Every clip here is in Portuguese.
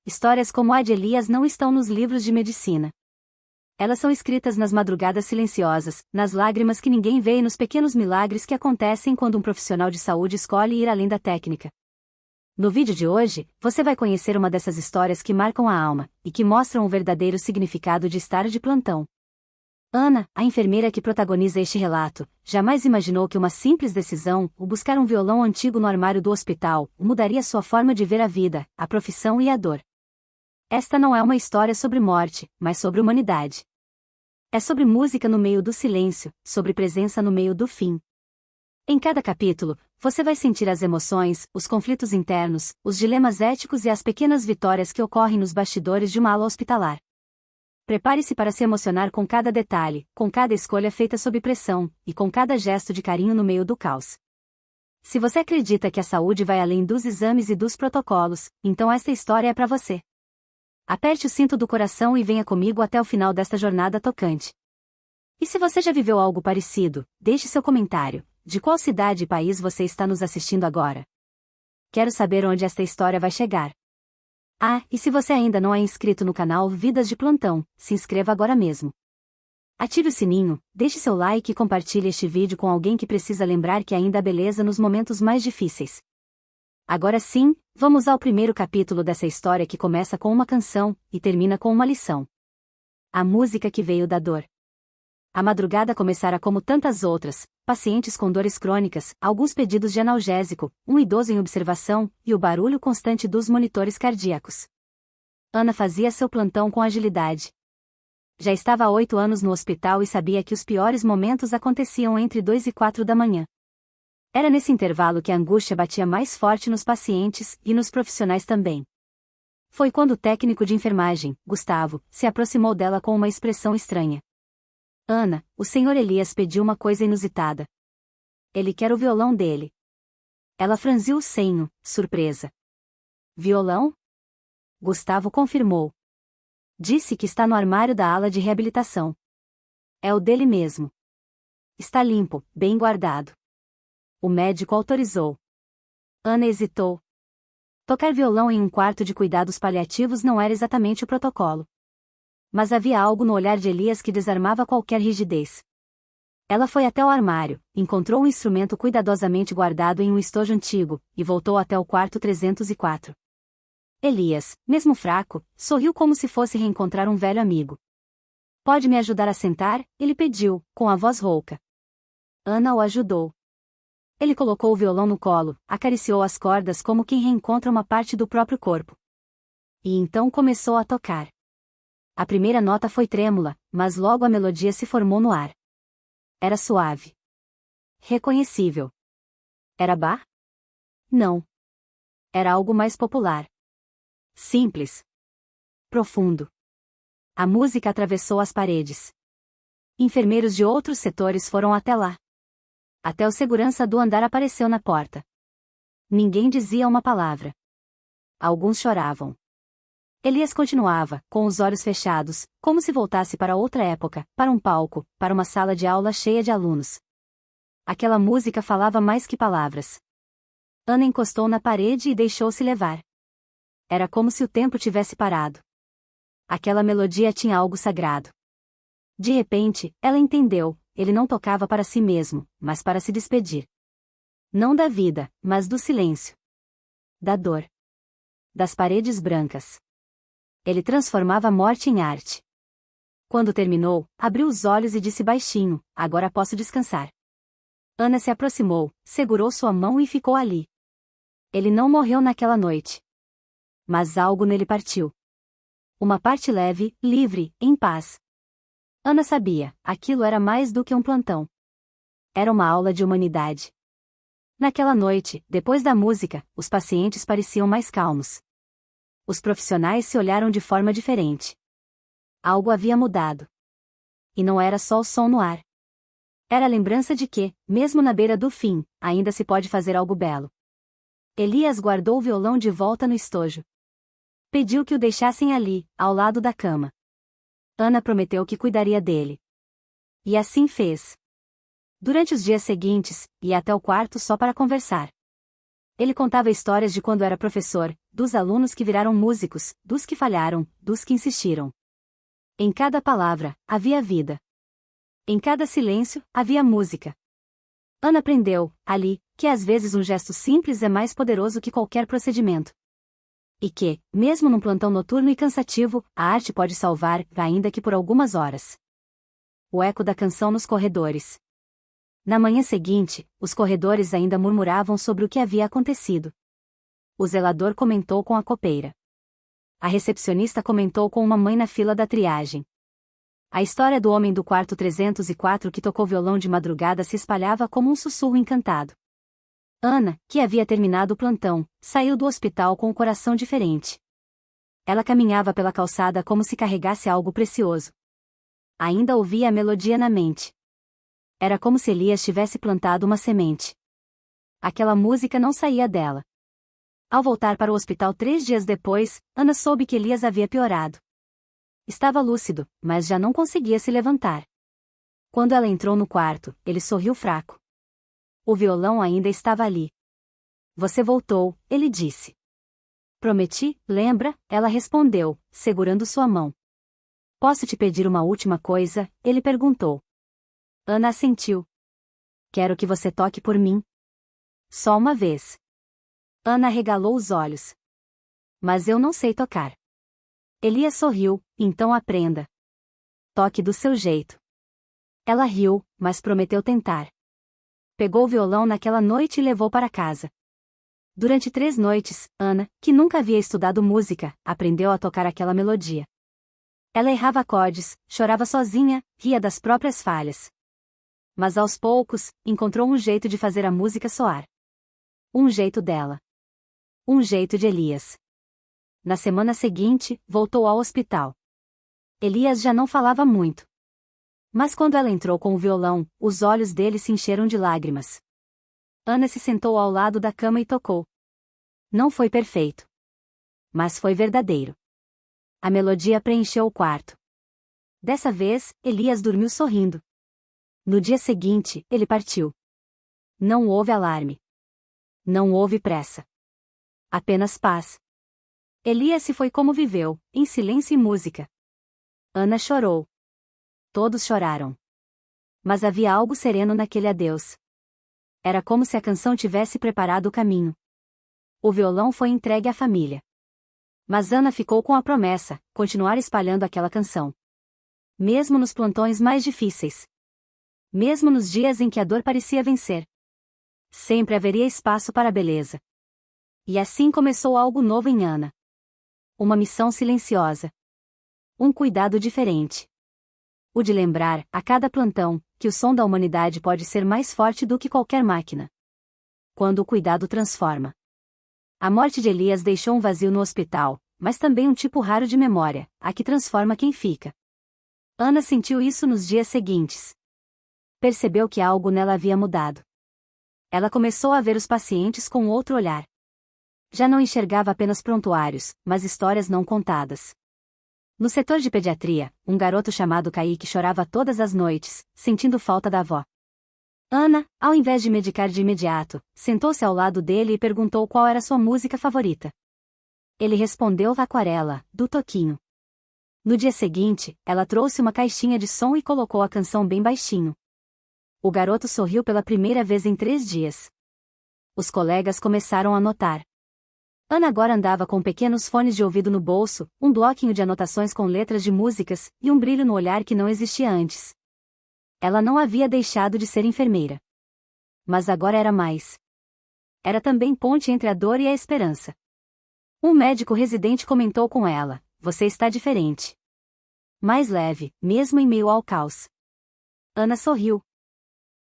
Histórias como a de Elias não estão nos livros de medicina. Elas são escritas nas madrugadas silenciosas, nas lágrimas que ninguém vê e nos pequenos milagres que acontecem quando um profissional de saúde escolhe ir além da técnica. No vídeo de hoje, você vai conhecer uma dessas histórias que marcam a alma, e que mostram o verdadeiro significado de estar de plantão. Ana, a enfermeira que protagoniza este relato, jamais imaginou que uma simples decisão, o buscar um violão antigo no armário do hospital, mudaria sua forma de ver a vida, a profissão e a dor. Esta não é uma história sobre morte, mas sobre humanidade. É sobre música no meio do silêncio, sobre presença no meio do fim. Em cada capítulo, você vai sentir as emoções, os conflitos internos, os dilemas éticos e as pequenas vitórias que ocorrem nos bastidores de uma ala hospitalar. Prepare-se para se emocionar com cada detalhe, com cada escolha feita sob pressão, e com cada gesto de carinho no meio do caos. Se você acredita que a saúde vai além dos exames e dos protocolos, então esta história é para você. Aperte o cinto do coração e venha comigo até o final desta jornada tocante. E se você já viveu algo parecido, deixe seu comentário. De qual cidade e país você está nos assistindo agora? Quero saber onde esta história vai chegar. Ah, e se você ainda não é inscrito no canal Vidas de Plantão, se inscreva agora mesmo. Ative o sininho, deixe seu like e compartilhe este vídeo com alguém que precisa lembrar que ainda há beleza nos momentos mais difíceis. Agora sim, vamos ao primeiro capítulo dessa história que começa com uma canção, e termina com uma lição. A música que veio da dor. A madrugada começara como tantas outras, pacientes com dores crônicas, alguns pedidos de analgésico, um idoso em observação, e o barulho constante dos monitores cardíacos. Ana fazia seu plantão com agilidade. Já estava há 8 anos no hospital e sabia que os piores momentos aconteciam entre 2 e 4 da manhã. Era nesse intervalo que a angústia batia mais forte nos pacientes, e nos profissionais também. Foi quando o técnico de enfermagem, Gustavo, se aproximou dela com uma expressão estranha. Ana, o Sr. Elias pediu uma coisa inusitada. Ele quer o violão dele. Ela franziu o senho, surpresa. Violão? Gustavo confirmou. Disse que está no armário da ala de reabilitação. É o dele mesmo. Está limpo, bem guardado. O médico autorizou. Ana hesitou. Tocar violão em um quarto de cuidados paliativos não era exatamente o protocolo. Mas havia algo no olhar de Elias que desarmava qualquer rigidez. Ela foi até o armário, encontrou um instrumento cuidadosamente guardado em um estojo antigo, e voltou até o quarto 304. Elias, mesmo fraco, sorriu como se fosse reencontrar um velho amigo. Pode me ajudar a sentar? Ele pediu, com a voz rouca. Ana o ajudou. Ele colocou o violão no colo, acariciou as cordas como quem reencontra uma parte do próprio corpo. E então começou a tocar. A primeira nota foi trêmula, mas logo a melodia se formou no ar. Era suave. Reconhecível. Era Bach? Não. Era algo mais popular. Simples. Profundo. A música atravessou as paredes. Enfermeiros de outros setores foram até lá. Até o segurança do andar apareceu na porta. Ninguém dizia uma palavra. Alguns choravam. Elias continuava, com os olhos fechados, como se voltasse para outra época, para um palco, para uma sala de aula cheia de alunos. Aquela música falava mais que palavras. Ana encostou na parede e deixou-se levar. Era como se o tempo tivesse parado. Aquela melodia tinha algo sagrado. De repente, ela entendeu, ele não tocava para si mesmo, mas para se despedir. Não da vida, mas do silêncio. Da dor. Das paredes brancas. Ele transformava a morte em arte. Quando terminou, abriu os olhos e disse baixinho, agora posso descansar. Ana se aproximou, segurou sua mão e ficou ali. Ele não morreu naquela noite. Mas algo nele partiu. Uma parte leve, livre, em paz. Ana sabia, aquilo era mais do que um plantão. Era uma aula de humanidade. Naquela noite, depois da música, os pacientes pareciam mais calmos. Os profissionais se olharam de forma diferente. Algo havia mudado. E não era só o som no ar. Era a lembrança de que, mesmo na beira do fim, ainda se pode fazer algo belo. Elias guardou o violão de volta no estojo. Pediu que o deixassem ali, ao lado da cama. Ana prometeu que cuidaria dele. E assim fez. Durante os dias seguintes, ia até o quarto só para conversar. Ele contava histórias de quando era professor, dos alunos que viraram músicos, dos que falharam, dos que insistiram. Em cada palavra, havia vida. Em cada silêncio, havia música. Ana aprendeu, ali, que às vezes um gesto simples é mais poderoso que qualquer procedimento. E que, mesmo num plantão noturno e cansativo, a arte pode salvar, ainda que por algumas horas. O eco da canção nos corredores. Na manhã seguinte, os corredores ainda murmuravam sobre o que havia acontecido. O zelador comentou com a copeira. A recepcionista comentou com uma mãe na fila da triagem. A história do homem do quarto 304 que tocou violão de madrugada se espalhava como um sussurro encantado. Ana, que havia terminado o plantão, saiu do hospital com o coração diferente. Ela caminhava pela calçada como se carregasse algo precioso. Ainda ouvia a melodia na mente. Era como se Elias tivesse plantado uma semente. Aquela música não saía dela. Ao voltar para o hospital 3 dias depois, Ana soube que Elias havia piorado. Estava lúcido, mas já não conseguia se levantar. Quando ela entrou no quarto, ele sorriu fraco. O violão ainda estava ali. Você voltou, ele disse. Prometi, lembra? Ela respondeu, segurando sua mão. Posso te pedir uma última coisa? Ele perguntou. Ana assentiu. Quero que você toque por mim. Só uma vez. Ana arregalou os olhos. Mas eu não sei tocar. Elias sorriu, então aprenda. Toque do seu jeito. Ela riu, mas prometeu tentar. Pegou o violão naquela noite e levou para casa. Durante 3 noites, Ana, que nunca havia estudado música, aprendeu a tocar aquela melodia. Ela errava acordes, chorava sozinha, ria das próprias falhas. Mas aos poucos, encontrou um jeito de fazer a música soar. Um jeito dela. Um jeito de Elias. Na semana seguinte, voltou ao hospital. Elias já não falava muito. Mas quando ela entrou com o violão, os olhos dele se encheram de lágrimas. Ana se sentou ao lado da cama e tocou. Não foi perfeito. Mas foi verdadeiro. A melodia preencheu o quarto. Dessa vez, Elias dormiu sorrindo. No dia seguinte, ele partiu. Não houve alarme. Não houve pressa. Apenas paz. Elias se foi como viveu, em silêncio e música. Ana chorou. Todos choraram. Mas havia algo sereno naquele adeus. Era como se a canção tivesse preparado o caminho. O violão foi entregue à família. Mas Ana ficou com a promessa, continuar espalhando aquela canção. Mesmo nos plantões mais difíceis. Mesmo nos dias em que a dor parecia vencer. Sempre haveria espaço para a beleza. E assim começou algo novo em Ana. Uma missão silenciosa. Um cuidado diferente. O de lembrar, a cada plantão, que o som da humanidade pode ser mais forte do que qualquer máquina. Quando o cuidado transforma. A morte de Elias deixou um vazio no hospital, mas também um tipo raro de memória, a que transforma quem fica. Ana sentiu isso nos dias seguintes. Percebeu que algo nela havia mudado. Ela começou a ver os pacientes com outro olhar. Já não enxergava apenas prontuários, mas histórias não contadas. No setor de pediatria, um garoto chamado Kaique chorava todas as noites, sentindo falta da avó. Ana, ao invés de medicar de imediato, sentou-se ao lado dele e perguntou qual era sua música favorita. Ele respondeu Aquarela, do Toquinho. No dia seguinte, ela trouxe uma caixinha de som e colocou a canção bem baixinho. O garoto sorriu pela primeira vez em 3 dias. Os colegas começaram a notar. Ana agora andava com pequenos fones de ouvido no bolso, um bloquinho de anotações com letras de músicas, e um brilho no olhar que não existia antes. Ela não havia deixado de ser enfermeira. Mas agora era mais. Era também ponte entre a dor e a esperança. Um médico residente comentou com ela: você está diferente. Mais leve, mesmo em meio ao caos. Ana sorriu.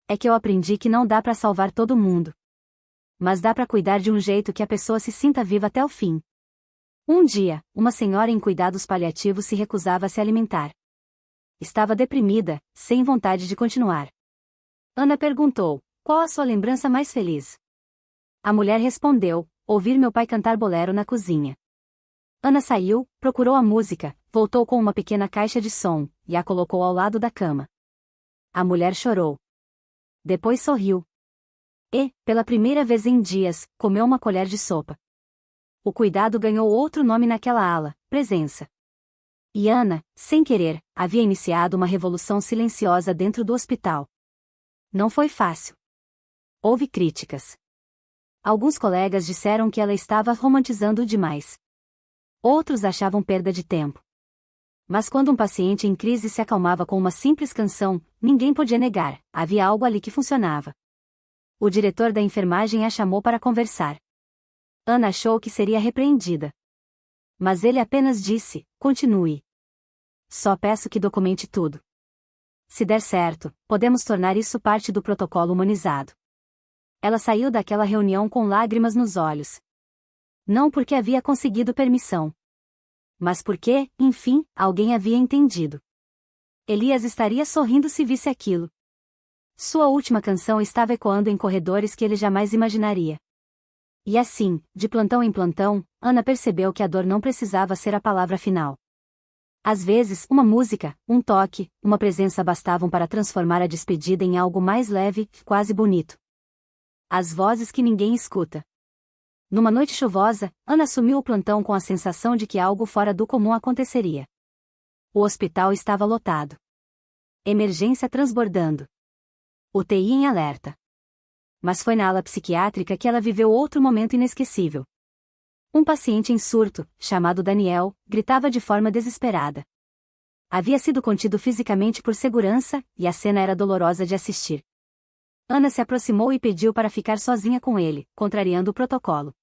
É que eu aprendi que não dá para salvar todo mundo. Mas dá para cuidar de um jeito que a pessoa se sinta viva até o fim. Um dia, uma senhora em cuidados paliativos se recusava a se alimentar. Estava deprimida, sem vontade de continuar. Ana perguntou: qual a sua lembrança mais feliz? A mulher respondeu: ouvir meu pai cantar bolero na cozinha. Ana saiu, procurou a música, voltou com uma pequena caixa de som, e a colocou ao lado da cama. A mulher chorou. Depois sorriu. E, pela primeira vez em dias, comeu uma colher de sopa. O cuidado ganhou outro nome naquela ala: presença. E Ana, sem querer, havia iniciado uma revolução silenciosa dentro do hospital. Não foi fácil. Houve críticas. Alguns colegas disseram que ela estava romantizando demais. Outros achavam perda de tempo. Mas quando um paciente em crise se acalmava com uma simples canção, ninguém podia negar, havia algo ali que funcionava. O diretor da enfermagem a chamou para conversar. Ana achou que seria repreendida. Mas ele apenas disse: continue. Só peço que documente tudo. Se der certo, podemos tornar isso parte do protocolo humanizado. Ela saiu daquela reunião com lágrimas nos olhos. Não porque havia conseguido permissão, mas porque, enfim, alguém havia entendido. Elias estaria sorrindo se visse aquilo. Sua última canção estava ecoando em corredores que ele jamais imaginaria. E assim, de plantão em plantão, Ana percebeu que a dor não precisava ser a palavra final. Às vezes, uma música, um toque, uma presença bastavam para transformar a despedida em algo mais leve, quase bonito. As vozes que ninguém escuta. Numa noite chuvosa, Ana assumiu o plantão com a sensação de que algo fora do comum aconteceria. O hospital estava lotado. Emergência transbordando. UTI em alerta. Mas foi na ala psiquiátrica que ela viveu outro momento inesquecível. Um paciente em surto, chamado Daniel, gritava de forma desesperada. Havia sido contido fisicamente por segurança, e a cena era dolorosa de assistir. Ana se aproximou e pediu para ficar sozinha com ele, contrariando o protocolo.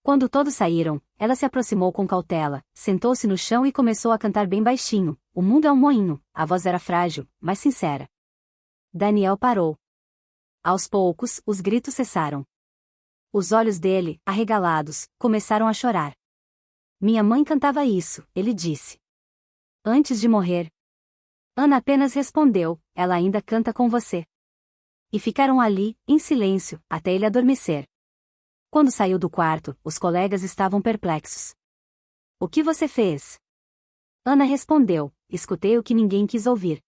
Quando todos saíram, ela se aproximou com cautela, sentou-se no chão e começou a cantar bem baixinho: "O mundo é um moinho." A voz era frágil, mas sincera. Daniel parou. Aos poucos, os gritos cessaram. Os olhos dele, arregalados, começaram a chorar. "Minha mãe cantava isso", ele disse. Antes de morrer. Ana apenas respondeu: "Ela ainda canta com você." E ficaram ali, em silêncio, até ele adormecer. Quando saiu do quarto, os colegas estavam perplexos. "O que você fez?" Ana respondeu: "Escutei o que ninguém quis ouvir."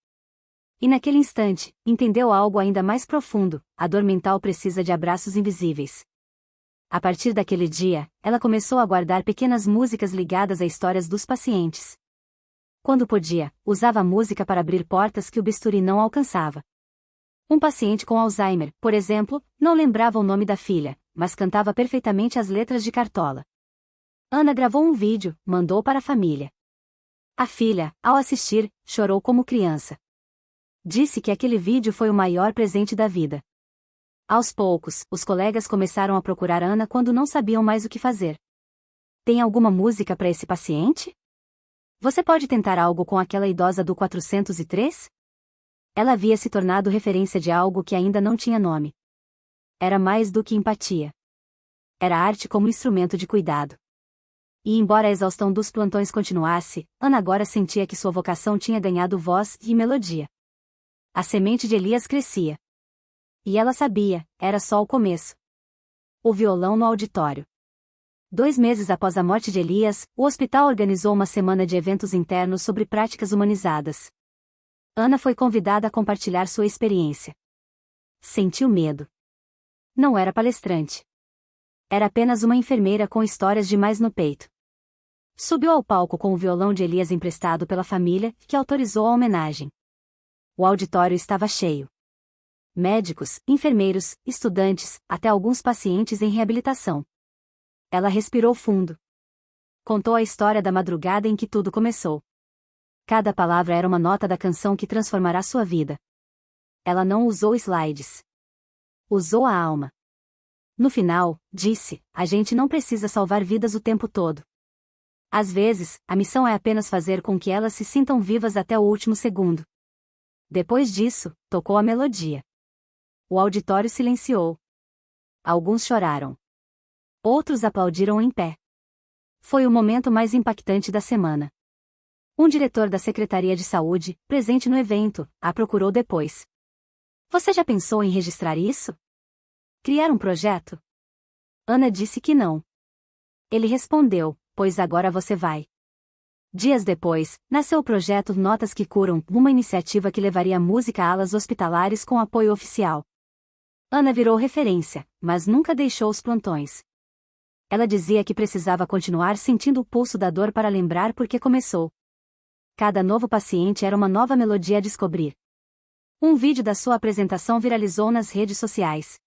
E naquele instante, entendeu algo ainda mais profundo: a dor mental precisa de abraços invisíveis. A partir daquele dia, ela começou a guardar pequenas músicas ligadas a histórias dos pacientes. Quando podia, usava a música para abrir portas que o bisturi não alcançava. Um paciente com Alzheimer, por exemplo, não lembrava o nome da filha, mas cantava perfeitamente as letras de Cartola. Ana gravou um vídeo, mandou para a família. A filha, ao assistir, chorou como criança. Disse que aquele vídeo foi o maior presente da vida. Aos poucos, os colegas começaram a procurar Ana quando não sabiam mais o que fazer. "Tem alguma música para esse paciente? Você pode tentar algo com aquela idosa do 403? Ela havia se tornado referência de algo que ainda não tinha nome. Era mais do que empatia. Era arte como instrumento de cuidado. E embora a exaustão dos plantões continuasse, Ana agora sentia que sua vocação tinha ganhado voz e melodia. A semente de Elias crescia. E ela sabia, era só o começo. O violão no auditório. 2 meses após a morte de Elias, o hospital organizou uma semana de eventos internos sobre práticas humanizadas. Ana foi convidada a compartilhar sua experiência. Sentiu medo. Não era palestrante. Era apenas uma enfermeira com histórias demais no peito. Subiu ao palco com o violão de Elias emprestado pela família, que autorizou a homenagem. O auditório estava cheio. Médicos, enfermeiros, estudantes, até alguns pacientes em reabilitação. Ela respirou fundo. Contou a história da madrugada em que tudo começou. Cada palavra era uma nota da canção que transformará sua vida. Ela não usou slides. Usou a alma. No final, disse: "A gente não precisa salvar vidas o tempo todo. Às vezes, a missão é apenas fazer com que elas se sintam vivas até o último segundo." Depois disso, tocou a melodia. O auditório silenciou. Alguns choraram. Outros aplaudiram em pé. Foi o momento mais impactante da semana. Um diretor da Secretaria de Saúde, presente no evento, a procurou depois. "Você já pensou em registrar isso? Criar um projeto?" Ana disse que não. Ele respondeu: "Pois agora você vai." Dias depois, nasceu o projeto Notas que Curam, uma iniciativa que levaria música a alas hospitalares com apoio oficial. Ana virou referência, mas nunca deixou os plantões. Ela dizia que precisava continuar sentindo o pulso da dor para lembrar por que começou. Cada novo paciente era uma nova melodia a descobrir. Um vídeo da sua apresentação viralizou nas redes sociais.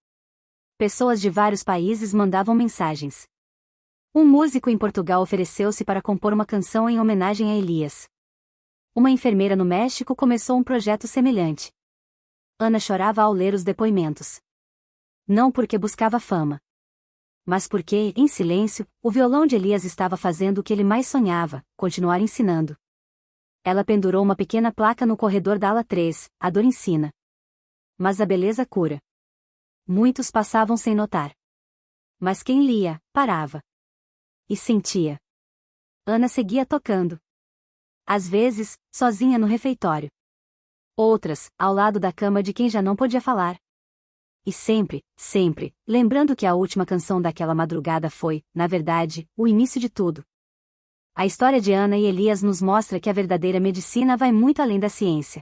Pessoas de vários países mandavam mensagens. Um músico em Portugal ofereceu-se para compor uma canção em homenagem a Elias. Uma enfermeira no México começou um projeto semelhante. Ana chorava ao ler os depoimentos. Não porque buscava fama, mas porque, em silêncio, o violão de Elias estava fazendo o que ele mais sonhava, continuar ensinando. Ela pendurou uma pequena placa no corredor da ala 3, a dor ensina. Mas a beleza cura. Muitos passavam sem notar. Mas quem lia, parava. E sentia. Ana seguia tocando. Às vezes, sozinha no refeitório. Outras, ao lado da cama de quem já não podia falar. E sempre, sempre, lembrando que a última canção daquela madrugada foi, na verdade, o início de tudo. A história de Ana e Elias nos mostra que a verdadeira medicina vai muito além da ciência.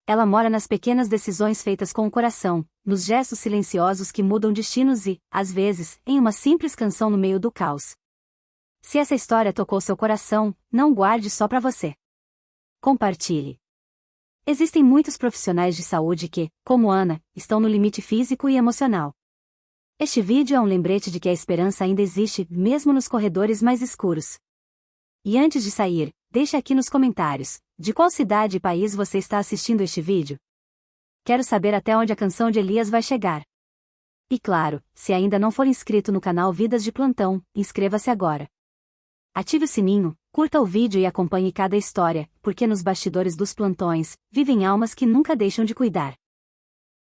Ela mora nas pequenas decisões feitas com o coração, nos gestos silenciosos que mudam destinos e, às vezes, em uma simples canção no meio do caos. Se essa história tocou seu coração, não guarde só para você. Compartilhe. Existem muitos profissionais de saúde que, como Ana, estão no limite físico e emocional. Este vídeo é um lembrete de que a esperança ainda existe, mesmo nos corredores mais escuros. E antes de sair, deixe aqui nos comentários, de qual cidade e país você está assistindo este vídeo. Quero saber até onde a canção de Elias vai chegar. E claro, se ainda não for inscrito no canal Vidas de Plantão, inscreva-se agora. Ative o sininho, curta o vídeo e acompanhe cada história, porque nos bastidores dos plantões, vivem almas que nunca deixam de cuidar.